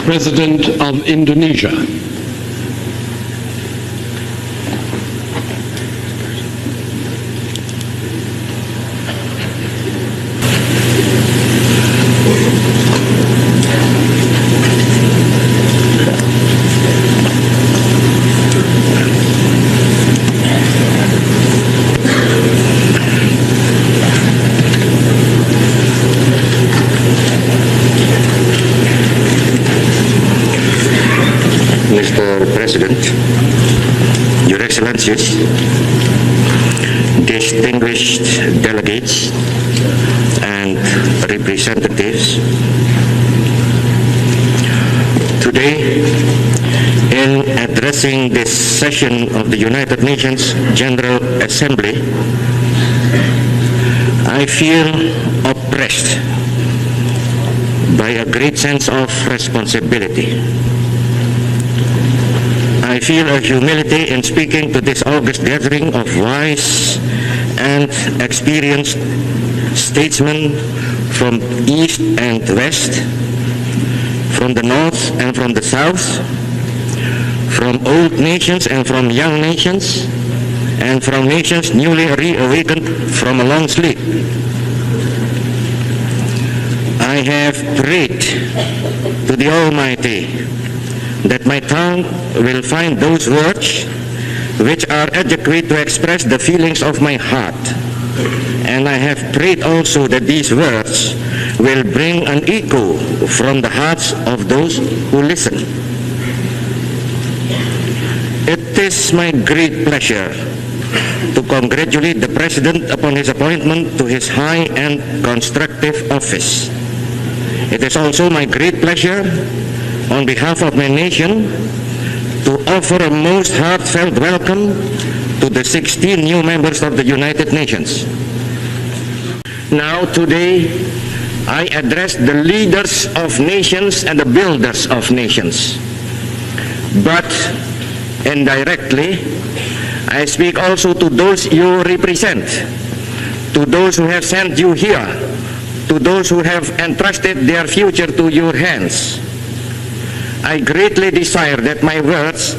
President of Indonesia. Mr. President, Your Excellencies, distinguished delegates and representatives, today, in addressing this session of the United Nations General Assembly, I feel oppressed by a great sense of responsibility. I feel a humility in speaking to this august gathering of wise and experienced statesmen from east and west, from the north and from the south, from old nations and from young nations, and from nations newly reawakened from a long sleep. I have prayed to the Almighty that my tongue will find those words which are adequate to express the feelings of my heart. And I have prayed also that these words will bring an echo from the hearts of those who listen. It is my great pleasure to congratulate the President upon his appointment to his high and constructive office. It is also my great pleasure, on behalf of my nation, to offer a most heartfelt welcome to the 16 new members of the United Nations. Now, today, I address the leaders of nations and the builders of nations. But, indirectly, I speak also to those you represent, to those who have sent you here, to those who have entrusted their future to your hands. I greatly desire that my words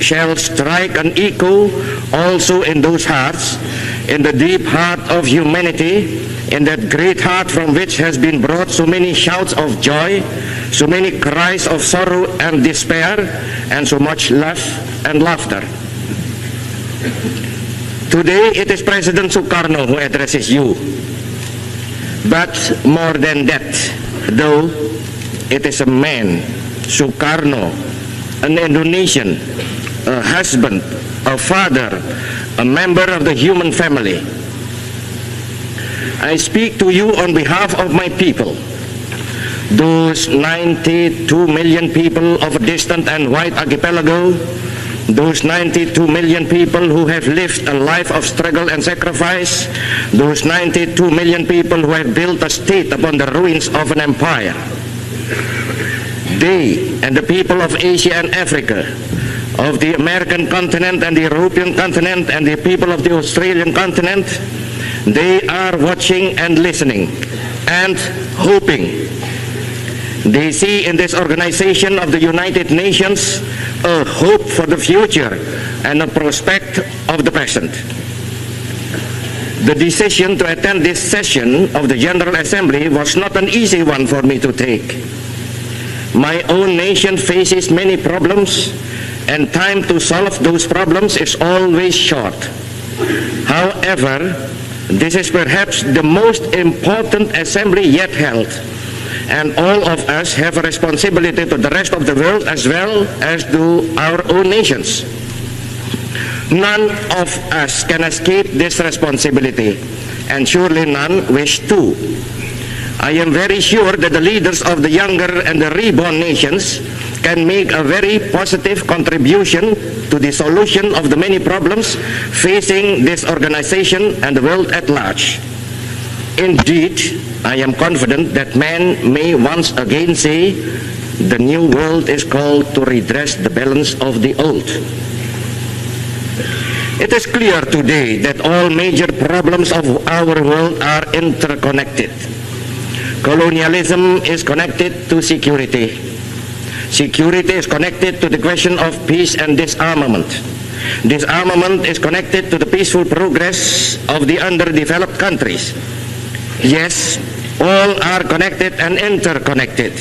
shall strike an echo also in those hearts, in the deep heart of humanity, in that great heart from which has been brought so many shouts of joy, so many cries of sorrow and despair, and so much love and laughter. Today it is President Karno who addresses you. But more than that, though, it is a man, Karno, an Indonesian, a husband, a father, a member of the human family. I speak to you on behalf of my people, those 92 million people of a distant and wide archipelago, those 92 million people who have lived a life of struggle and sacrifice, those 92 million people who have built a state upon the ruins of an empire. They and the people of Asia and Africa, of the American continent and the European continent and the people of the Australian continent, they are watching and listening and hoping. They see in this organization of the United Nations a hope for the future and a prospect of the present. The decision to attend this session of the General Assembly was not an easy one for me to take. My own nation faces many problems, and time to solve those problems is always short. However, this is perhaps the most important assembly yet held, and all of us have a responsibility to the rest of the world as well as to our own nations. None of us can escape this responsibility, and surely none wish to. I am very sure that the leaders of the younger and the reborn nations can make a very positive contribution to the solution of the many problems facing this organization and the world at large. Indeed, I am confident that man may once again say, the new world is called to redress the balance of the old. It is clear today that all major problems of our world are interconnected. Colonialism is connected to security. Security is connected to the question of peace and disarmament. Disarmament is connected to the peaceful progress of the underdeveloped countries. Yes, all are connected and interconnected.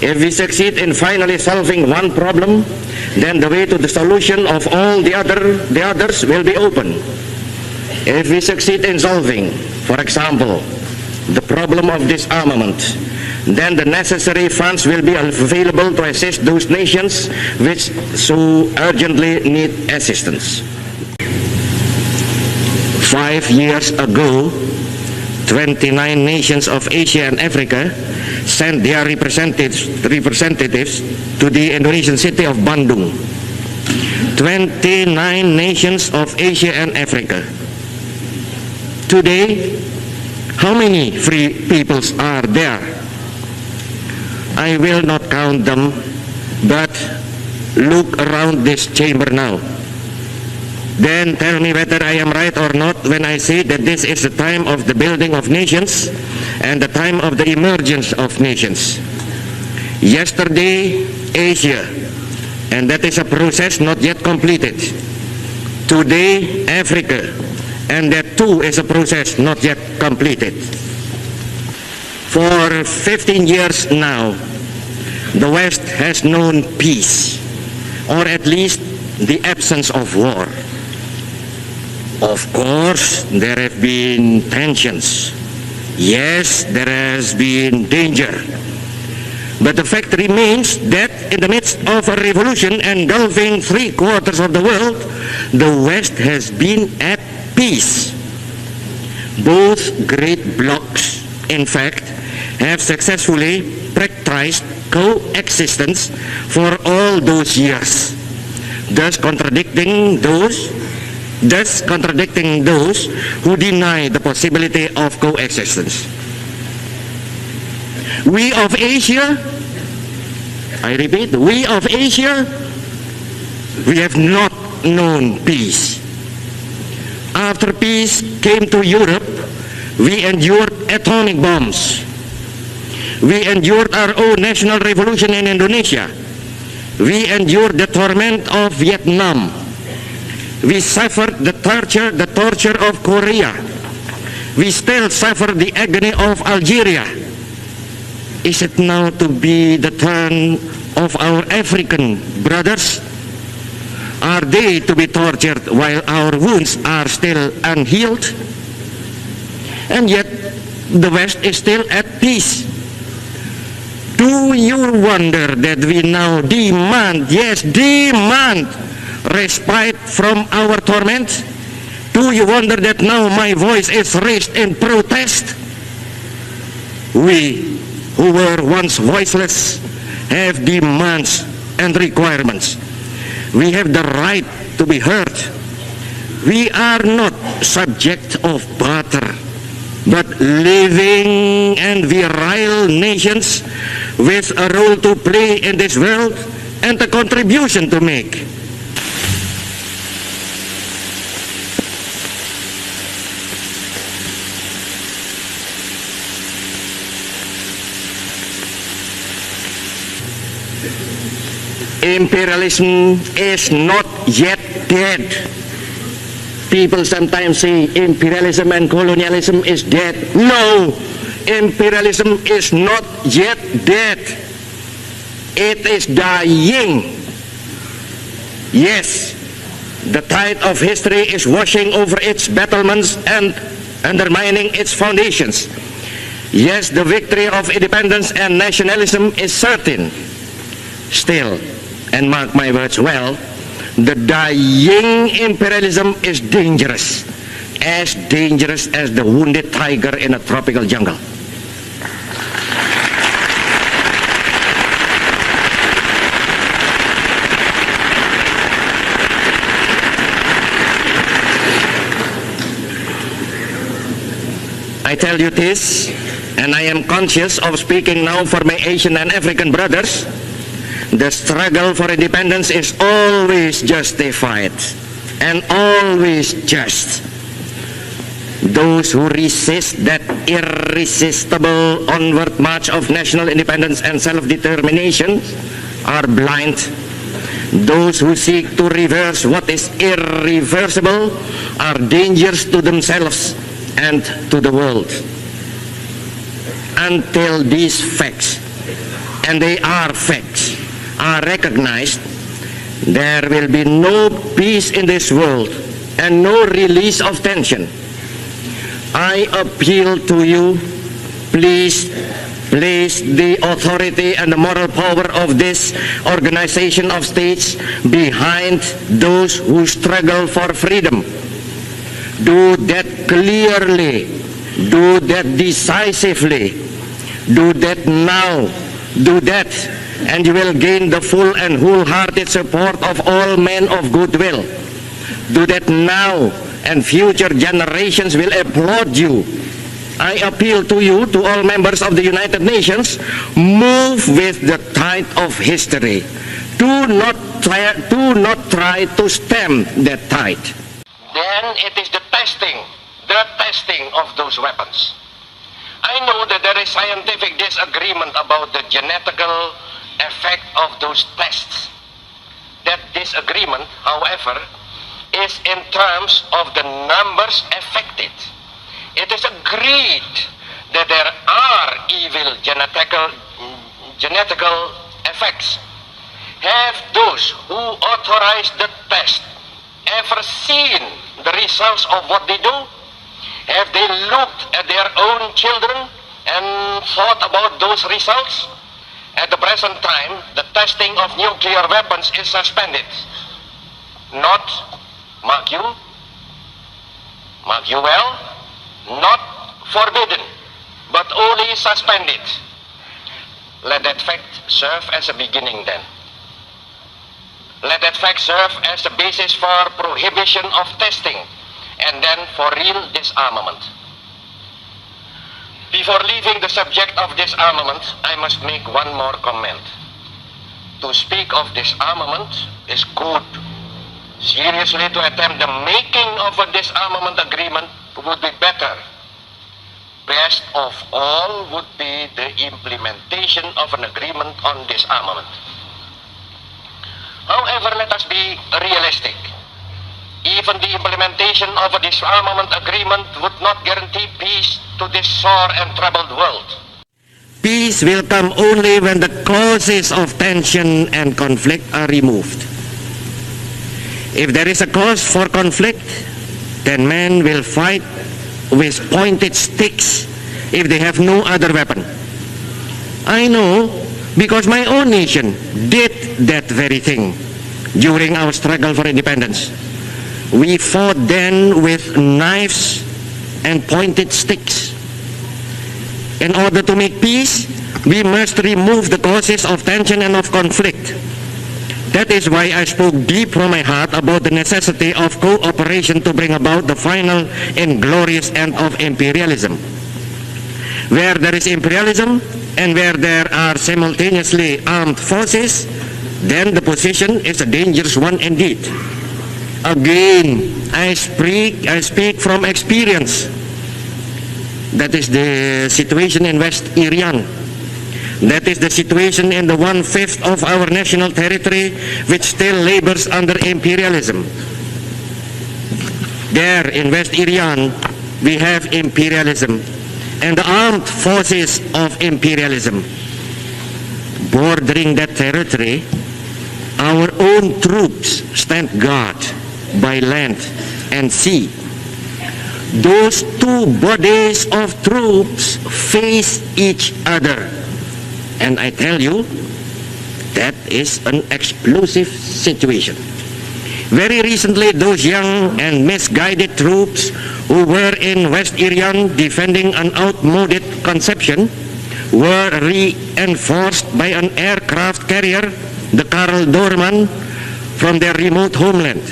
If we succeed in finally solving one problem, then the way to the solution of all the others will be open. If we succeed in solving, for example, the problem of disarmament, then the necessary funds will be available to assist those nations which so urgently need assistance. 5 years ago, 29 nations of Asia and Africa sent their representatives to the Indonesian city of Bandung. 29 nations of Asia and Africa. Today, how many free peoples are there? I will not count them, but look around this chamber now. Then tell me whether I am right or not when I say that this is the time of the building of nations and the time of the emergence of nations. Yesterday, Asia, and that is a process not yet completed. Today, Africa, and that too is a process not yet completed. For 15 years now, the West has known peace, or at least the absence of war. Of course, there have been tensions. Yes, there has been danger. But the fact remains that in the midst of a revolution engulfing 3/4 of the world, the West has been at peace. Both great blocs, in fact, have successfully practiced coexistence for all those years, thus contradicting those who deny the possibility of coexistence. We of Asia, I repeat, we of Asia, we have not known peace. After peace came to Europe, we endured atomic bombs. We endured our own national revolution in Indonesia. We endured the torment of Vietnam. We suffered the torture of Korea. We still suffer the agony of Algeria. Is it now to be the turn of our African brothers? Are they to be tortured while our wounds are still unhealed? And yet, the West is still at peace. Do you wonder that we now demand, yes, demand respite from our torment? Do you wonder that now my voice is raised in protest? We who were once voiceless have demands and requirements. We have the right to be heard. We are not subject of barter, but living and virile nations with a role to play in this world and a contribution to make. Imperialism is not yet dead. People sometimes say imperialism and colonialism is dead. No, imperialism is not yet dead. It is dying. Yes, the tide of history is washing over its battlements and undermining its foundations. Yes, the victory of independence and nationalism is certain. Still, and mark my words well, the dying imperialism is dangerous as the wounded tiger in a tropical jungle. I tell you this, and I am conscious of speaking now for my Asian and African brothers. The struggle for independence is always justified and always just. Those who resist that irresistible onward march of national independence and self-determination are blind. Those who seek to reverse what is irreversible are dangerous to themselves and to the world. Until these facts, and they are facts, are recognized, there will be no peace in this world and no release of tension. I appeal to you, please place the authority and the moral power of this organization of states behind those who struggle for freedom. Do that clearly, do that decisively, do that now, do that, and you will gain the full and wholehearted support of all men of goodwill. Do that now, and future generations will applaud you. I appeal to you, to all members of the United Nations, move with the tide of history. Do not try to stem that tide. Then it is the testing of those weapons. I know that there is scientific disagreement about the genetical effect of those tests. That disagreement, however, is in terms of the numbers affected. It is agreed that there are evil genetical effects. Have those who authorize the test ever seen the results of what they do? Have they looked at their own children and thought about those results? At the present time, the testing of nuclear weapons is suspended. Not, mark you well, not forbidden, but only suspended. Let that fact serve as a beginning then. Let that fact serve as the basis for prohibition of testing and then for real disarmament. Before leaving the subject of disarmament, I must make one more comment. To speak of disarmament is good. Seriously, to attempt the making of a disarmament agreement would be better. Best of all would be the implementation of an agreement on disarmament. However, let us be realistic. Even the implementation of a disarmament agreement would not guarantee peace to this sore and troubled world. Peace will come only when the causes of tension and conflict are removed. If there is a cause for conflict, then men will fight with pointed sticks if they have no other weapon. I know because my own nation did that very thing during our struggle for independence. We fought then with knives and pointed sticks. In order to make peace, we must remove the causes of tension and of conflict. That is why I spoke deep from my heart about the necessity of cooperation to bring about the final and glorious end of imperialism. Where there is imperialism and where there are simultaneously armed forces, then the position is a dangerous one indeed. Again, I speak from experience. That is the situation in West Irian. That is the situation in the 1/5 of our national territory which still labors under imperialism. There in West Irian, we have imperialism and the armed forces of imperialism. Bordering that territory, our own troops stand guard by land and sea. Those two bodies of troops face each other. And I tell you, that is an explosive situation. Very recently, those young and misguided troops who were in West Irian defending an outmoded conception were reinforced by an aircraft carrier, the Karl Doorman, from their remote homeland.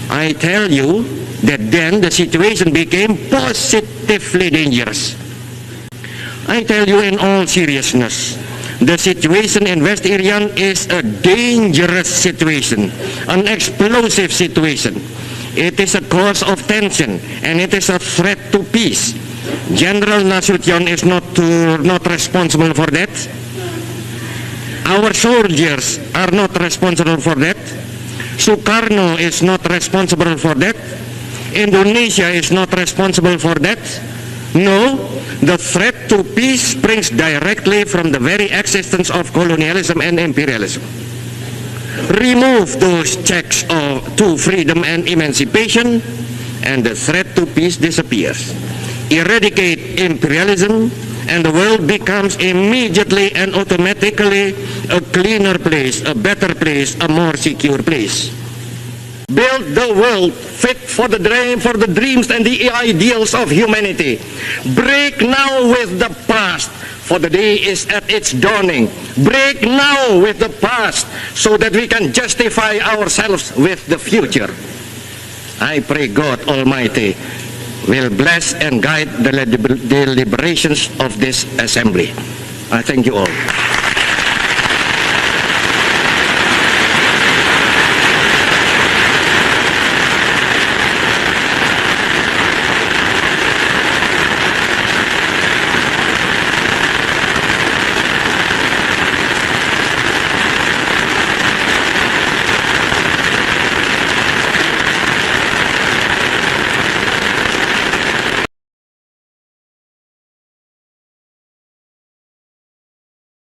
I tell you that then the situation became positively dangerous. I tell you in all seriousness, the situation in West Irian is a dangerous situation, an explosive situation. It is a cause of tension and it is a threat to peace. General Nasution is not responsible for that. Our soldiers are not responsible for that. Karno is not responsible for that. Indonesia is not responsible for that. No, the threat to peace springs directly from the very existence of colonialism and imperialism. Remove those checks to freedom and emancipation, and the threat to peace disappears. Eradicate imperialism, and the world becomes immediately and automatically a cleaner place, a better place, a more secure place. Build the world fit for the dreams and the ideals of humanity. Break now with the past, for the day is at its dawning. Break now with the past, so that we can justify ourselves with the future. I pray God Almighty will bless and guide the deliberations of this assembly. I thank you all.